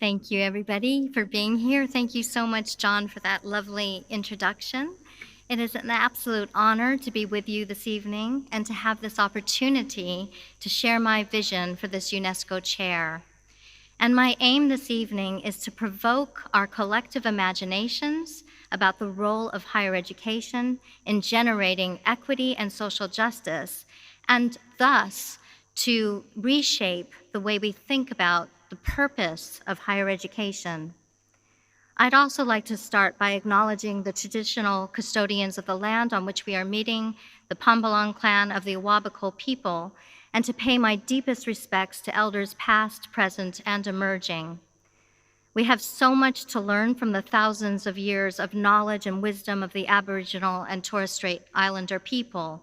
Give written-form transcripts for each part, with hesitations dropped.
Thank you, everybody, for being here. Thank you so much, John, for that lovely introduction. It is an absolute honor to be with you this evening and to have this opportunity to share my vision for this UNESCO Chair. And my aim this evening is to provoke our collective imaginations about the role of higher education in generating equity and social justice, and thus to reshape the way we think about the purpose of higher education. I'd also like to start by acknowledging the traditional custodians of the land on which we are meeting, the Pambalong clan of the Awabakal people, and to pay my deepest respects to elders past, present, and emerging. We have so much to learn from the thousands of years of knowledge and wisdom of the Aboriginal and Torres Strait Islander people,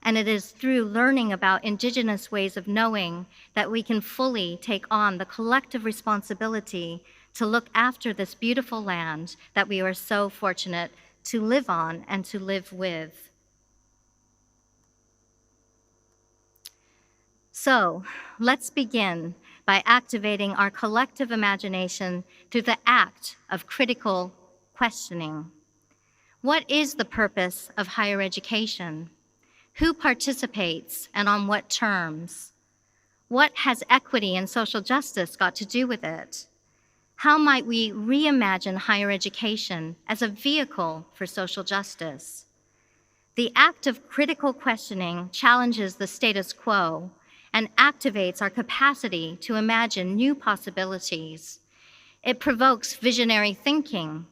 and it is through learning about Indigenous ways of knowing that we can fully take on the collective responsibility to look after this beautiful land that we are so fortunate to live on and to live with. So let's begin by activating our collective imagination through the act of critical questioning. What is the purpose of higher education? Who participates and on what terms? What has equity and social justice got to do with it? How might we reimagine higher education as a vehicle for social justice? The act of critical questioning challenges the status quo and activates our capacity to imagine new possibilities. It provokes visionary thinking.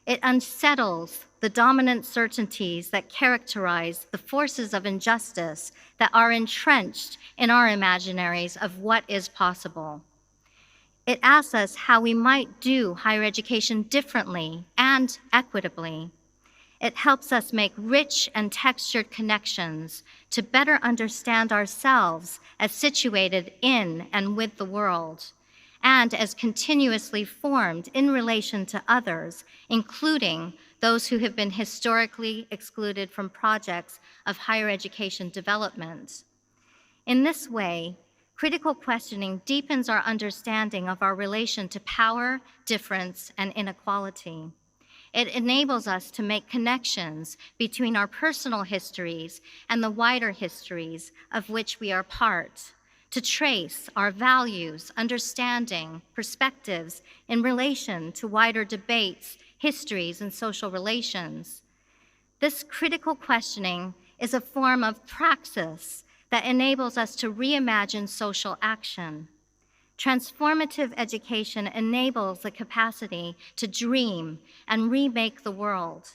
It unsettles the dominant certainties that characterize the forces of injustice that are entrenched in our imaginaries of what is possible. It asks us how we might do higher education differently and equitably. It helps us make rich and textured connections to better understand ourselves as situated in and with the world, and as continuously formed in relation to others, including those who have been historically excluded from projects of higher education development. In this way, critical questioning deepens our understanding of our relation to power, difference, and inequality. It enables us to make connections between our personal histories and the wider histories of which we are part, to trace our values, understanding, perspectives in relation to wider debates, histories, and social relations. This critical questioning is a form of praxis that enables us to reimagine social action. Transformative education enables the capacity to dream and remake the world.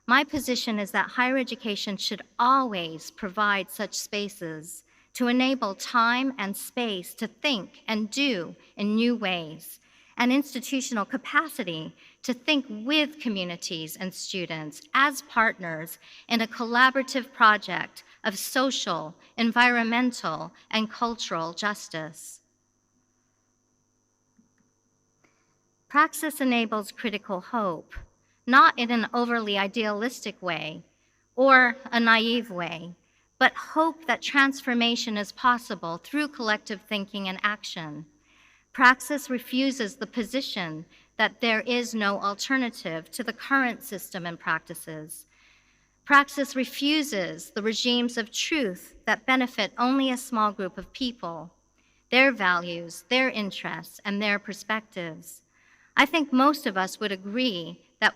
My position is that higher education should always provide such spaces to enable time and space to think and do in new ways, and institutional capacity to think with communities and students as partners in a collaborative project of social, environmental, and cultural justice. Praxis enables critical hope, not in an overly idealistic way or a naive way, but hope that transformation is possible through collective thinking and action. Praxis refuses the position that there is no alternative to the current system and practices. Praxis refuses the regimes of truth that benefit only a small group of people, their values, their interests, and their perspectives. I think most of us would agree that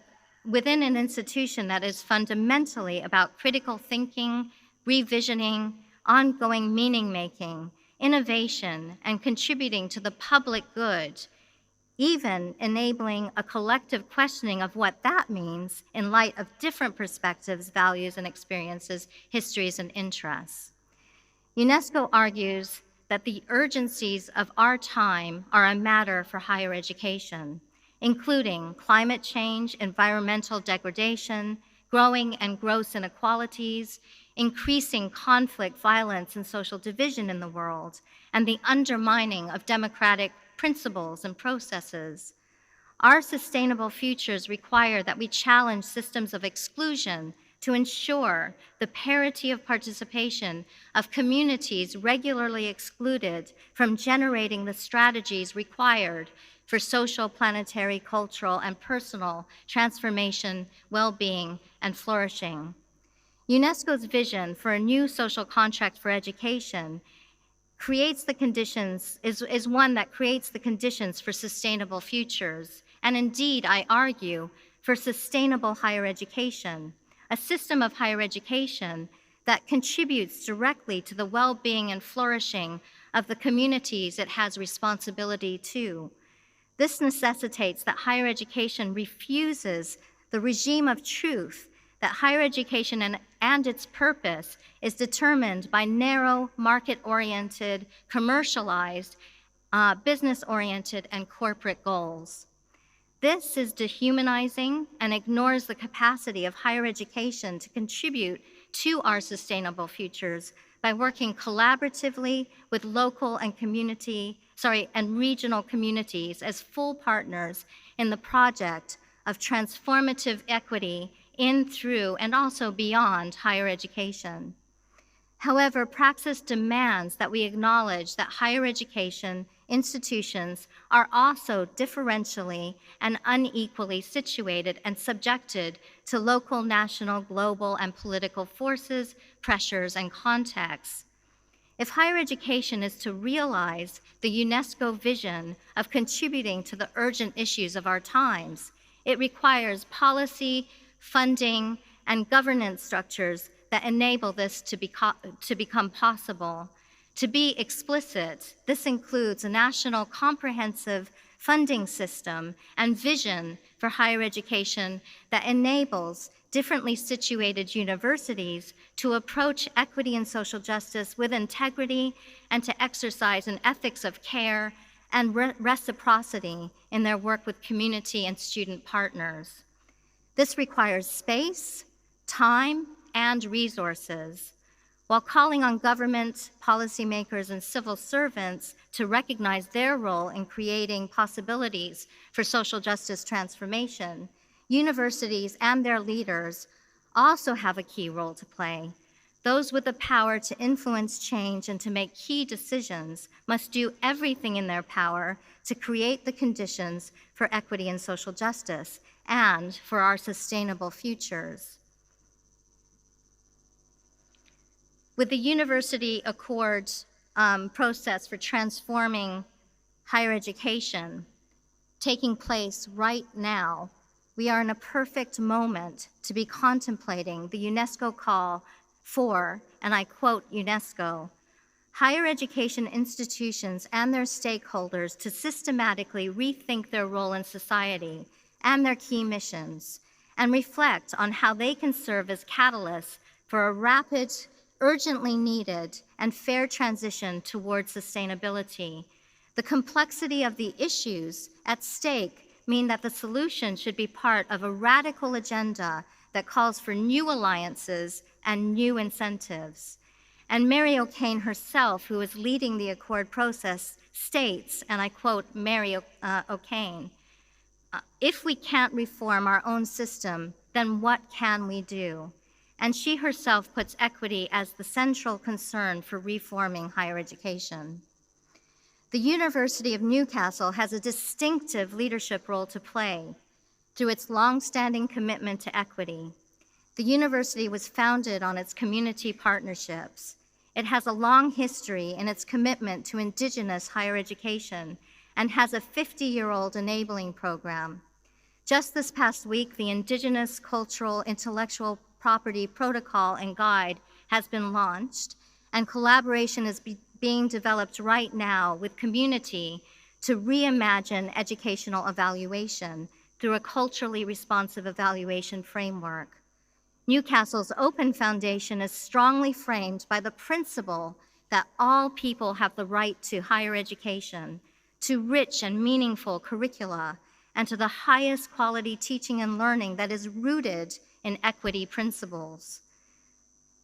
within an institution that is fundamentally about critical thinking, revisioning, ongoing meaning-making, innovation, and contributing to the public good, even enabling a collective questioning of what that means in light of different perspectives, values, and experiences, histories, and interests. UNESCO argues that the urgencies of our time are a matter for higher education, including climate change, environmental degradation, growing and gross inequalities, increasing conflict, violence, and social division in the world, and the undermining of democratic principles and processes. Our sustainable futures require that we challenge systems of exclusion, to ensure the parity of participation of communities regularly excluded from generating the strategies required for social, planetary, cultural, and personal transformation, well-being, and flourishing. UNESCO's vision for a new social contract for education creates the conditions, is one that creates the conditions for sustainable futures, and indeed, I argue, for sustainable higher education, a system of higher education that contributes directly to the well-being and flourishing of the communities it has responsibility to. This necessitates that higher education refuses the regime of truth that higher education and its purpose is determined by narrow, market-oriented, commercialized, business-oriented, and corporate goals. This is dehumanizing and ignores the capacity of higher education to contribute to our sustainable futures by working collaboratively with local and regional communities as full partners in the project of transformative equity in, through, and also beyond higher education. However, praxis demands that we acknowledge that higher education institutions are also differentially and unequally situated and subjected to local, national, global, and political forces, pressures, and contexts. If higher education is to realize the UNESCO vision of contributing to the urgent issues of our times, it requires policy, funding, and governance structures that enable this to become possible. To be explicit, this includes a national comprehensive funding system and vision for higher education that enables differently situated universities to approach equity and social justice with integrity and to exercise an ethics of care and reciprocity in their work with community and student partners. This requires space, time, and resources. While calling on government, policymakers, and civil servants to recognize their role in creating possibilities for social justice transformation, universities and their leaders also have a key role to play. Those with the power to influence change and to make key decisions must do everything in their power to create the conditions for equity and social justice and for our sustainable futures. With the University Accord process for transforming higher education taking place right now, we are in a perfect moment to be contemplating the UNESCO call for, and I quote UNESCO, higher education institutions and their stakeholders to systematically rethink their role in society and their key missions, and reflect on how they can serve as catalysts for a rapid, urgently needed, and fair transition towards sustainability. The complexity of the issues at stake mean that the solution should be part of a radical agenda that calls for new alliances and new incentives. And Mary O'Kane herself, who is leading the Accord process, states, and I quote Mary O'Kane, if we can't reform our own system, then what can we do? And she herself puts equity as the central concern for reforming higher education. The University of Newcastle has a distinctive leadership role to play through its long-standing commitment to equity. The university was founded on its community partnerships. It has a long history in its commitment to Indigenous higher education and has a 50-year-old enabling program. Just this past week, the Indigenous Cultural Intellectual Property Protocol and Guide has been launched, and collaboration is being developed right now with community to reimagine educational evaluation through a culturally responsive evaluation framework. Newcastle's Open Foundation is strongly framed by the principle that all people have the right to higher education, to rich and meaningful curricula, and to the highest quality teaching and learning that is rooted in equity principles.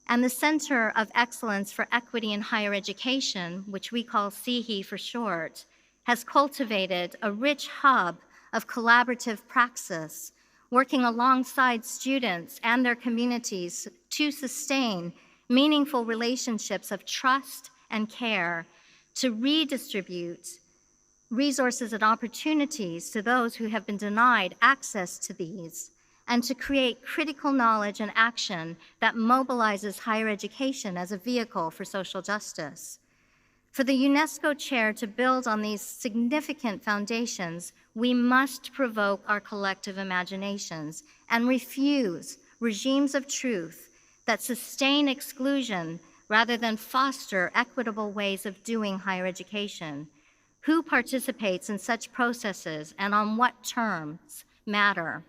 And the Center of Excellence for Equity in Higher Education, which we call CEHE for short, has cultivated a rich hub of collaborative praxis working alongside students and their communities to sustain meaningful relationships of trust and care, to redistribute resources and opportunities to those who have been denied access to these, and to create critical knowledge and action that mobilizes higher education as a vehicle for social justice. For the UNESCO Chair to build on these significant foundations, we must provoke our collective imaginations and refuse regimes of truth that sustain exclusion rather than foster equitable ways of doing higher education. Who participates in such processes and on what terms matter.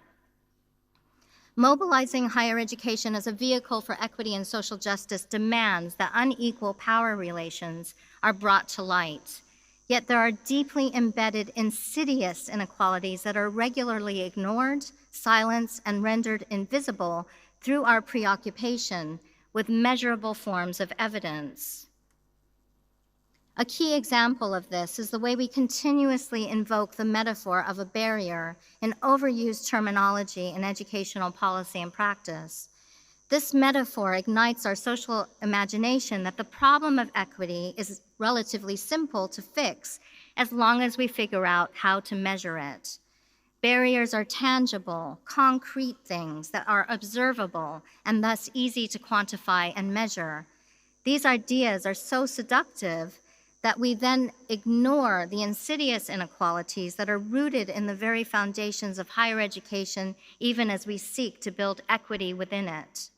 Mobilizing higher education as a vehicle for equity and social justice demands that unequal power relations are brought to light. Yet there are deeply embedded insidious inequalities that are regularly ignored, silenced, and rendered invisible through our preoccupation with measurable forms of evidence. A key example of this is the way we continuously invoke the metaphor of a barrier in overused terminology in educational policy and practice. This metaphor ignites our social imagination that the problem of equity is relatively simple to fix as long as we figure out how to measure it. Barriers are tangible, concrete things that are observable and thus easy to quantify and measure. These ideas are so seductive that we then ignore the insidious inequalities that are rooted in the very foundations of higher education, even as we seek to build equity within it.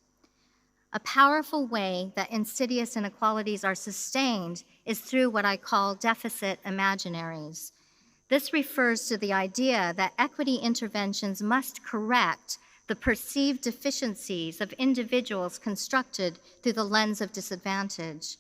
A powerful way that insidious inequalities are sustained is through what I call deficit imaginaries. This refers to the idea that equity interventions must correct the perceived deficiencies of individuals constructed through the lens of disadvantage.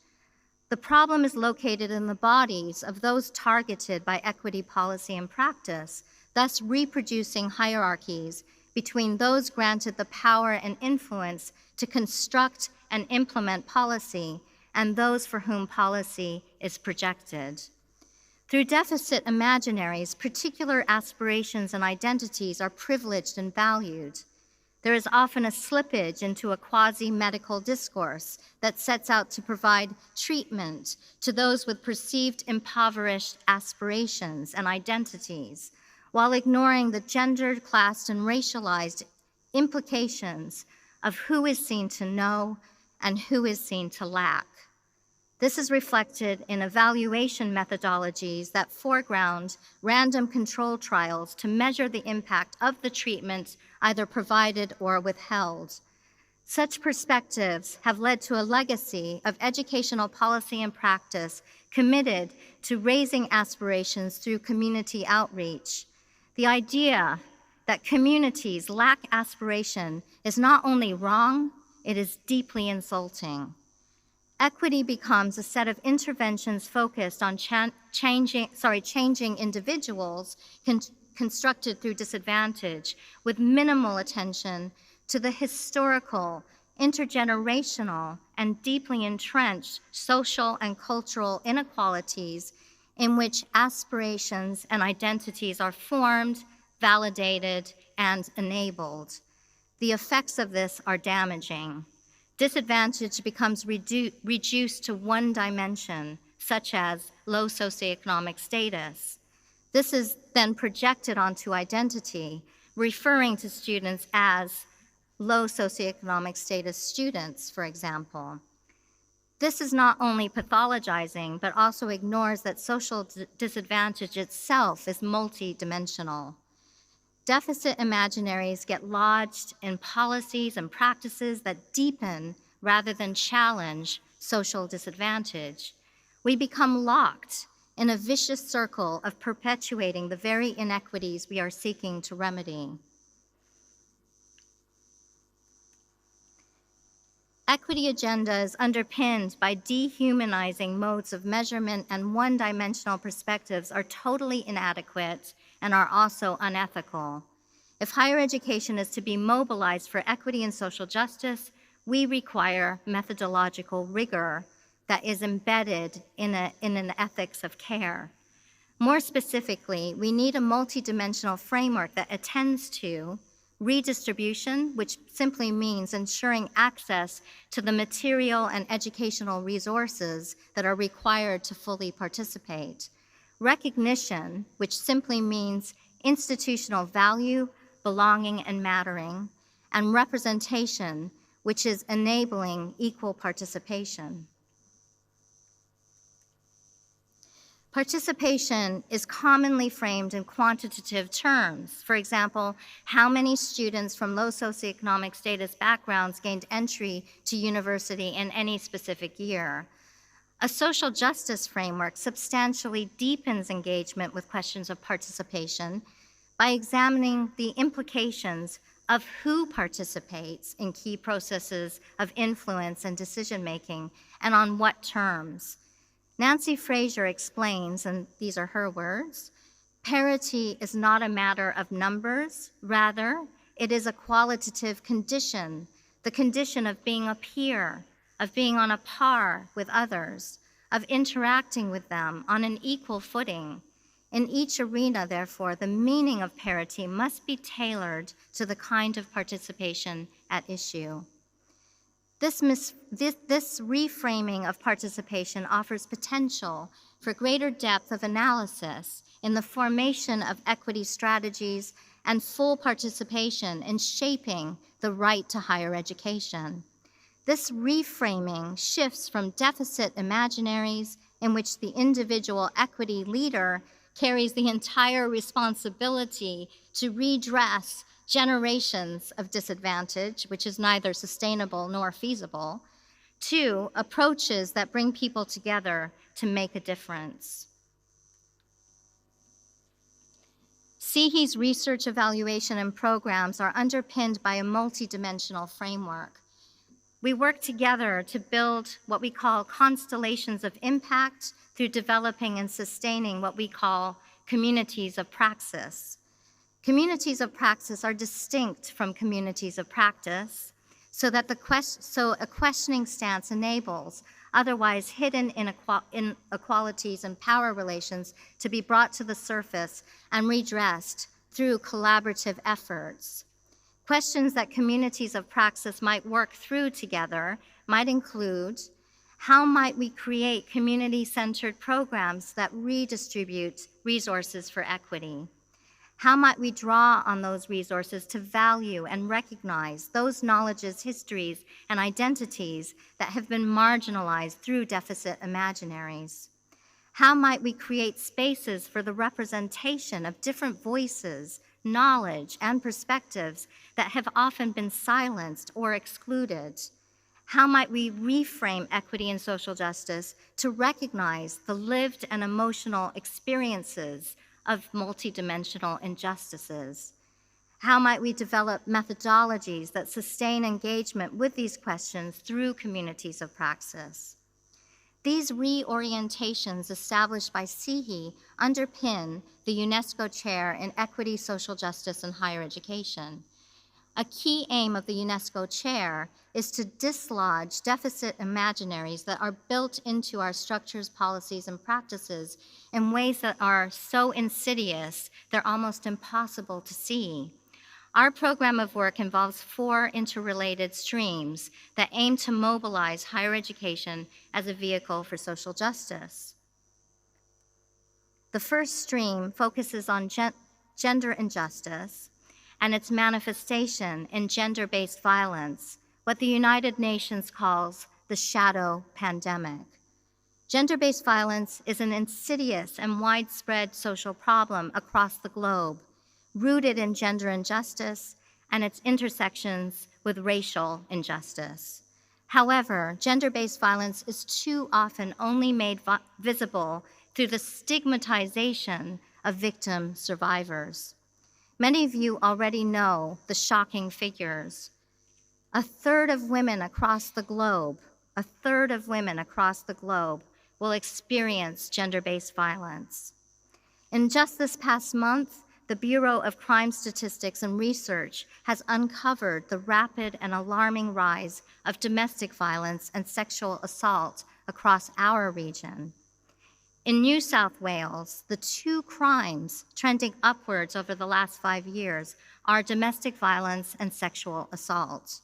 The problem is located in the bodies of those targeted by equity policy and practice, thus reproducing hierarchies between those granted the power and influence to construct and implement policy and those for whom policy is projected. Through deficit imaginaries, particular aspirations and identities are privileged and valued. There is often a slippage into a quasi-medical discourse that sets out to provide treatment to those with perceived impoverished aspirations and identities, while ignoring the gendered, classed, and racialized implications of who is seen to know and who is seen to lack. This is reflected in evaluation methodologies that foreground random control trials to measure the impact of the treatment either provided or withheld. Such perspectives have led to a legacy of educational policy and practice committed to raising aspirations through community outreach. The idea that communities lack aspiration is not only wrong, it is deeply insulting. Equity becomes a set of interventions focused on changing individuals constructed through disadvantage, with minimal attention to the historical, intergenerational, and deeply entrenched social and cultural inequalities in which aspirations and identities are formed, validated, and enabled. The effects of this are damaging. Disadvantage becomes reduced to one dimension, such as low socioeconomic status. This is then projected onto identity, referring to students as low socioeconomic status students, for example. This is not only pathologizing, but also ignores that social disadvantage itself is multidimensional. Deficit imaginaries get lodged in policies and practices that deepen rather than challenge social disadvantage. We become locked in a vicious circle of perpetuating the very inequities we are seeking to remedy. Equity agenda is underpinned by dehumanizing modes of measurement, and one-dimensional perspectives are totally inadequate and are also unethical. If higher education is to be mobilized for equity and social justice, we require methodological rigor that is embedded in an ethics of care. More specifically, we need a multidimensional framework that attends to, redistribution, which simply means ensuring access to the material and educational resources that are required to fully participate, recognition, which simply means institutional value, belonging, and mattering, and representation, which is enabling equal participation. Participation is commonly framed in quantitative terms. For example, how many students from low socioeconomic status backgrounds gained entry to university in any specific year. A social justice framework substantially deepens engagement with questions of participation by examining the implications of who participates in key processes of influence and decision-making, and on what terms. Nancy Fraser explains, and these are her words, "Parity is not a matter of numbers, rather, it is a qualitative condition, the condition of being a peer, of being on a par with others, of interacting with them on an equal footing. In each arena, therefore, the meaning of parity must be tailored to the kind of participation at issue." This reframing of participation offers potential for greater depth of analysis in the formation of equity strategies and full participation in shaping the right to higher education. This reframing shifts from deficit imaginaries in which the individual equity leader carries the entire responsibility to redress generations of disadvantage, which is neither sustainable nor feasible, to approaches that bring people together to make a difference. CEHI's research, evaluation, and programs are underpinned by a multidimensional framework. We work together to build what we call constellations of impact through developing and sustaining what we call communities of praxis. Communities of praxis are distinct from communities of practice, so that a questioning stance enables otherwise hidden inequalities and power relations to be brought to the surface and redressed through collaborative efforts. Questions that communities of praxis might work through together might include: how might we create community-centered programs that redistribute resources for equity? How might we draw on those resources to value and recognize those knowledges, histories, and identities that have been marginalized through deficit imaginaries? How might we create spaces for the representation of different voices, knowledge, and perspectives that have often been silenced or excluded? How might we reframe equity and social justice to recognize the lived and emotional experiences of multidimensional injustices? How might we develop methodologies that sustain engagement with these questions through communities of praxis? These reorientations established by CEHI underpin the UNESCO Chair in Equity, Social Justice, and Higher Education. A key aim of the UNESCO Chair is to dislodge deficit imaginaries that are built into our structures, policies, and practices in ways that are so insidious they're almost impossible to see. Our program of work involves 4 interrelated streams that aim to mobilize higher education as a vehicle for social justice. The first stream focuses on gender injustice and its manifestation in gender-based violence, what the United Nations calls the shadow pandemic. Gender-based violence is an insidious and widespread social problem across the globe, rooted in gender injustice and its intersections with racial injustice. However, gender-based violence is too often only made visible through the stigmatization of victim survivors. Many of you already know the shocking figures. A third of women across the globe will experience gender-based violence. In just this past month, the Bureau of Crime Statistics and Research has uncovered the rapid and alarming rise of domestic violence and sexual assault across our region. In New South Wales, the two crimes trending upwards over the last 5 years are domestic violence and sexual assault.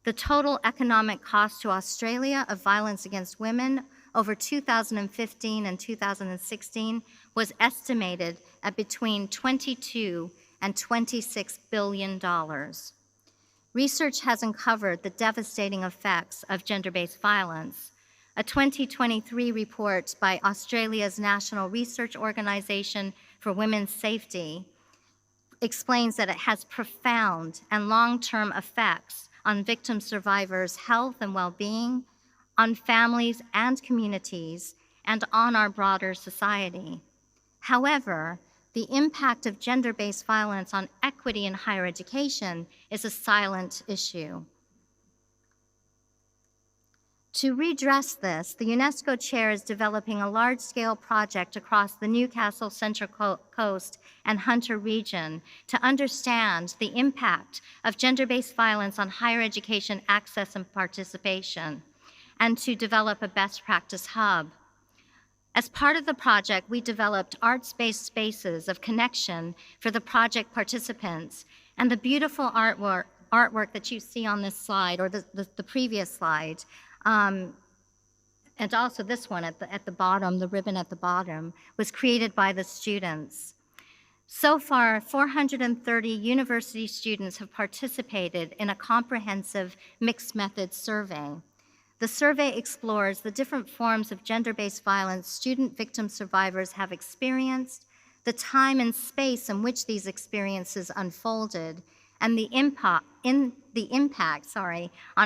The total economic cost to Australia of violence against women over 2015 and 2016 was estimated at between $22 and $26 billion. Research has uncovered the devastating effects of gender-based violence. A 2023 report by Australia's National Research Organisation for Women's Safety explains that it has profound and long-term effects on victim survivors' health and well-being, on families and communities, and on our broader society. However, the impact of gender-based violence on equity in higher education is a silent issue. To redress this, the UNESCO Chair is developing a large-scale project across the Newcastle Central Coast and Hunter region to understand the impact of gender-based violence on higher education access and participation, and to develop a best practice hub. As part of the project, we developed arts-based spaces of connection for the project participants, and the beautiful artwork that you see on this slide, or the previous slide, and also this one at the bottom, the ribbon at the bottom, was created by the students. So far, 430 university students have participated in a comprehensive mixed methods survey. The survey explores the different forms of gender-based violence student victim survivors have experienced, the time and space in which these experiences unfolded, and the impact on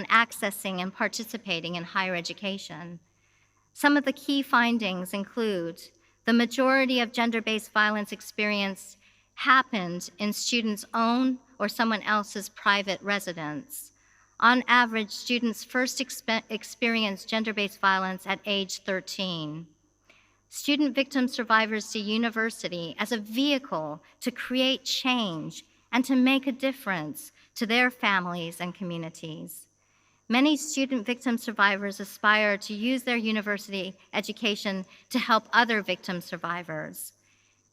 accessing and participating in higher education. Some of the key findings include the majority of gender-based violence experience happened in students' own or someone else's private residence. On average, students first experience gender-based violence at age 13. Student victim survivors see university as a vehicle to create change and to make a difference to their families and communities. Many student victim survivors aspire to use their university education to help other victim survivors.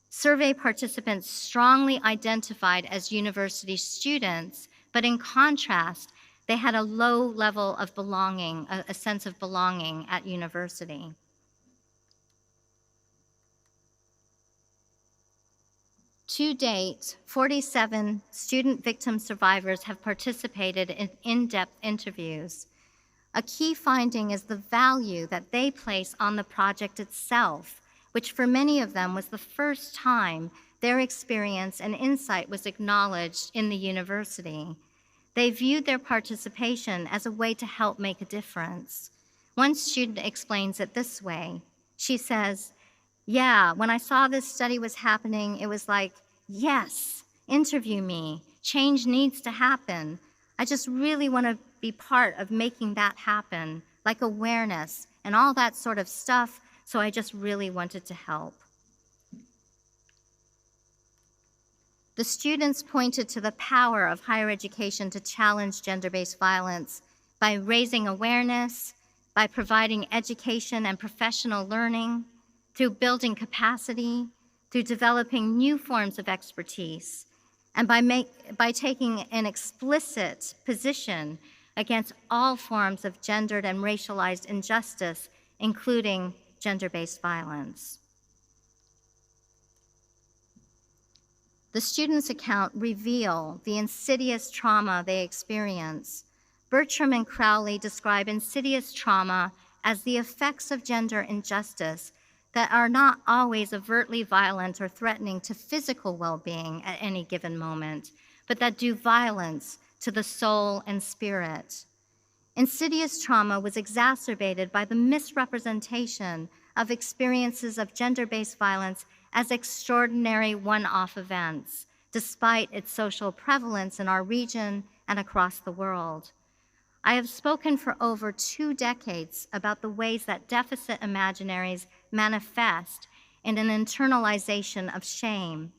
Survey participants strongly identified as university students, but in contrast, they had a low level of belonging, a sense of belonging at university. To date, 47 student victim survivors have participated in in-depth interviews. A key finding is the value that they place on the project itself, which for many of them was the first time their experience and insight was acknowledged in the university. They viewed their participation as a way to help make a difference. One student explains it this way. She says, "Yeah, when I saw this study was happening, it was like, yes, interview me. Change needs to happen. I just really want to be part of making that happen, like awareness and all that sort of stuff, so I just really wanted to help." The students pointed to the power of higher education to challenge gender-based violence by raising awareness, by providing education and professional learning, through building capacity, through developing new forms of expertise, and by taking an explicit position against all forms of gendered and racialized injustice, including gender-based violence. The students' account reveal the insidious trauma they experience. Bertram and Crowley describe insidious trauma as the effects of gender injustice that are not always overtly violent or threatening to physical well-being at any given moment, but that do violence to the soul and spirit. Insidious trauma was exacerbated by the misrepresentation of experiences of gender-based violence as extraordinary one-off events, despite its social prevalence in our region and across the world. I have spoken for over 2 decades about the ways that deficit imaginaries manifest in an internalization of shame.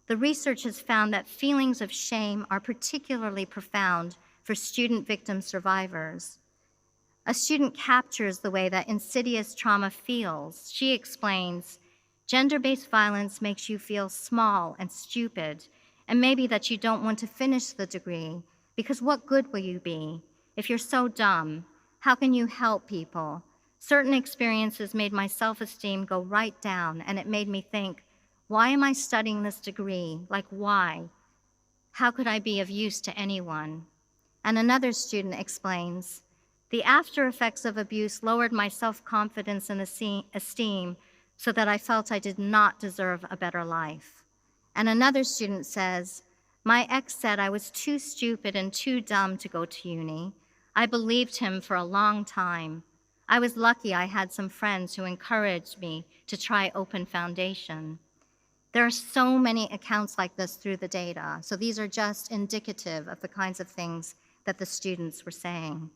The research has found that feelings of shame are particularly profound for student victim survivors. A student captures the way that insidious trauma feels. She explains, Gender-based violence makes you feel small and stupid, and maybe that you don't want to finish the degree, because what good will you be? If you're so dumb, how can you help people? Certain experiences made my self-esteem go right down, and it made me think, why am I studying this degree? Like, why? How could I be of use to anyone? And another student explains, the after effects of abuse lowered my self-confidence and esteem so that I felt I did not deserve a better life. And another student says, my ex said I was too stupid and too dumb to go to uni. I believed him for a long time. I was lucky I had some friends who encouraged me to try Open Foundation. There are so many accounts like this through the data, so these are just indicative of the kinds of things that the students were saying.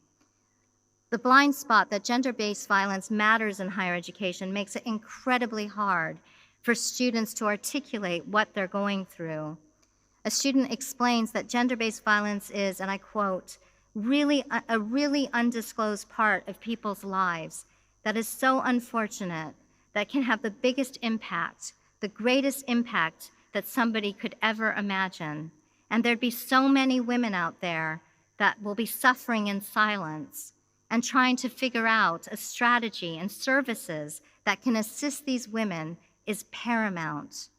The blind spot that gender-based violence matters in higher education makes it incredibly hard for students to articulate what they're going through. A student explains that gender-based violence is, and I quote, a really undisclosed part of people's lives that is so unfortunate that can have the biggest impact, the greatest impact that somebody could ever imagine. And there'd be so many women out there that will be suffering in silence and trying to figure out a strategy and services that can assist these women is paramount.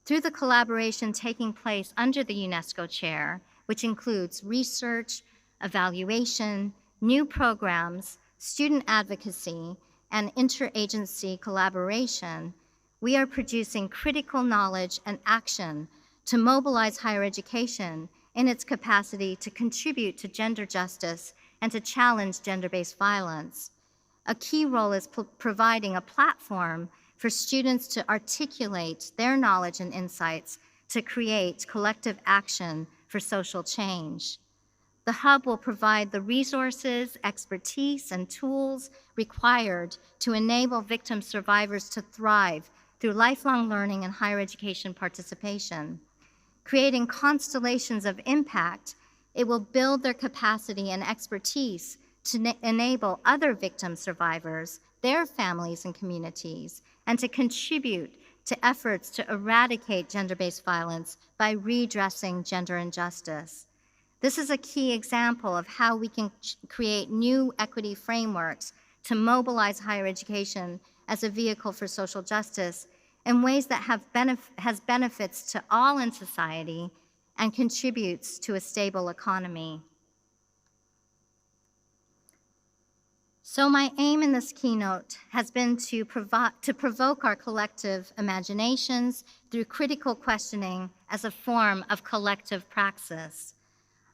Through the collaboration taking place under the UNESCO Chair, which includes research, evaluation, new programs, student advocacy, and interagency collaboration, we are producing critical knowledge and action to mobilize higher education in its capacity to contribute to gender justice and to challenge gender-based violence. A key role is providing a platform for students to articulate their knowledge and insights to create collective action for social change. The Hub will provide the resources, expertise, and tools required to enable victim survivors to thrive through lifelong learning and higher education participation. Creating constellations of impact, it will build their capacity and expertise to enable other victim survivors, their families and communities, and to contribute to efforts to eradicate gender-based violence by redressing gender injustice. This is a key example of how we can create new equity frameworks to mobilize higher education as a vehicle for social justice in ways that has benefits to all in society and contributes to a stable economy. So my aim in this keynote has been to provoke our collective imaginations through critical questioning as a form of collective praxis.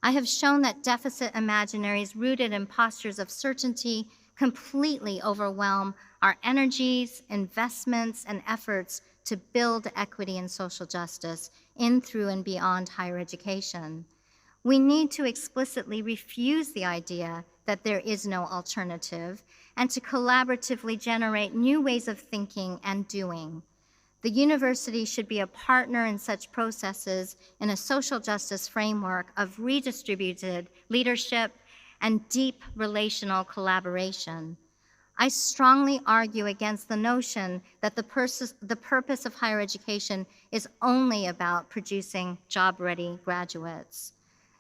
I have shown that deficit imaginaries rooted in postures of certainty completely overwhelm our energies, investments, and efforts to build equity and social justice in, through, and beyond higher education. We need to explicitly refuse the idea that there is no alternative and to collaboratively generate new ways of thinking and doing. The university should be a partner in such processes in a social justice framework of redistributed leadership and deep relational collaboration. I strongly argue against the notion that the purpose of higher education is only about producing job-ready graduates.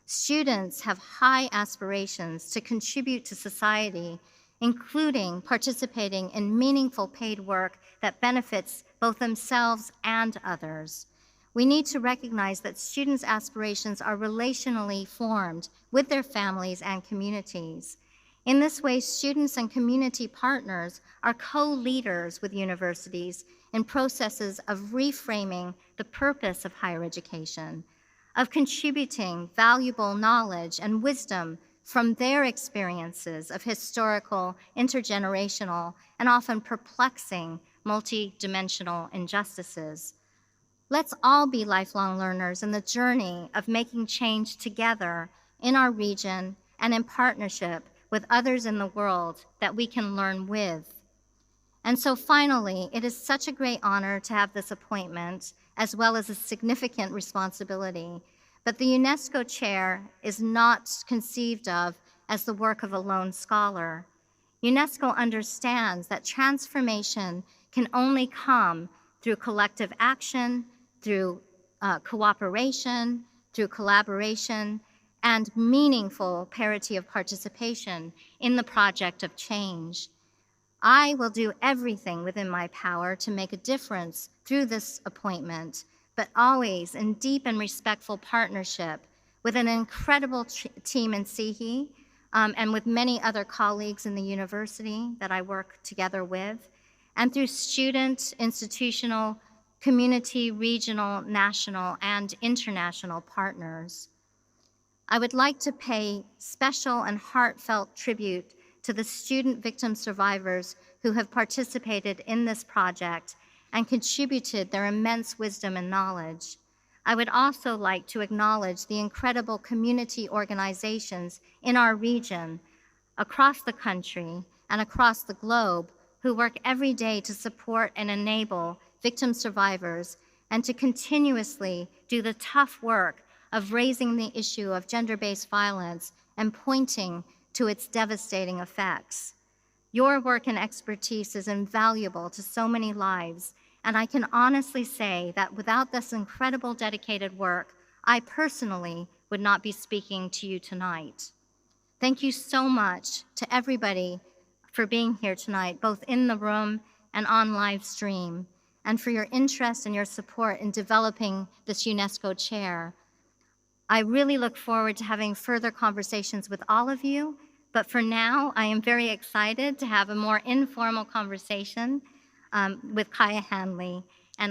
Students have high aspirations to contribute to society, including participating in meaningful paid work that benefits both themselves and others. We need to recognize that students' aspirations are relationally formed with their families and communities. In this way, students and community partners are co-leaders with universities in processes of reframing the purpose of higher education, of contributing valuable knowledge and wisdom from their experiences of historical, intergenerational, and often perplexing multi-dimensional injustices. Let's all be lifelong learners in the journey of making change together in our region and in partnership with others in the world that we can learn with. And so finally, it is such a great honor to have this appointment, as well as a significant responsibility. But the UNESCO Chair is not conceived of as the work of a lone scholar. UNESCO understands that transformation can only come through collective action, through cooperation, through collaboration, and meaningful parity of participation in the project of change. I will do everything within my power to make a difference through this appointment, but always in deep and respectful partnership with an incredible team in CIHI and with many other colleagues in the university that I work together with, and through student, institutional, community, regional, national, and international partners. I would like to pay special and heartfelt tribute to the student victim survivors who have participated in this project and contributed their immense wisdom and knowledge. I would also like to acknowledge the incredible community organizations in our region, across the country, and across the globe who work every day to support and enable victim survivors and to continuously do the tough work of raising the issue of gender-based violence and pointing to its devastating effects. Your work and expertise is invaluable to so many lives, and I can honestly say that without this incredible dedicated work, I personally would not be speaking to you tonight. Thank you so much to everybody for being here tonight, both in the room and on live stream, and for your interest and your support in developing this UNESCO Chair. I really look forward to having further conversations with all of you, but for now, I am very excited to have a more informal conversation with Kaya Hanley.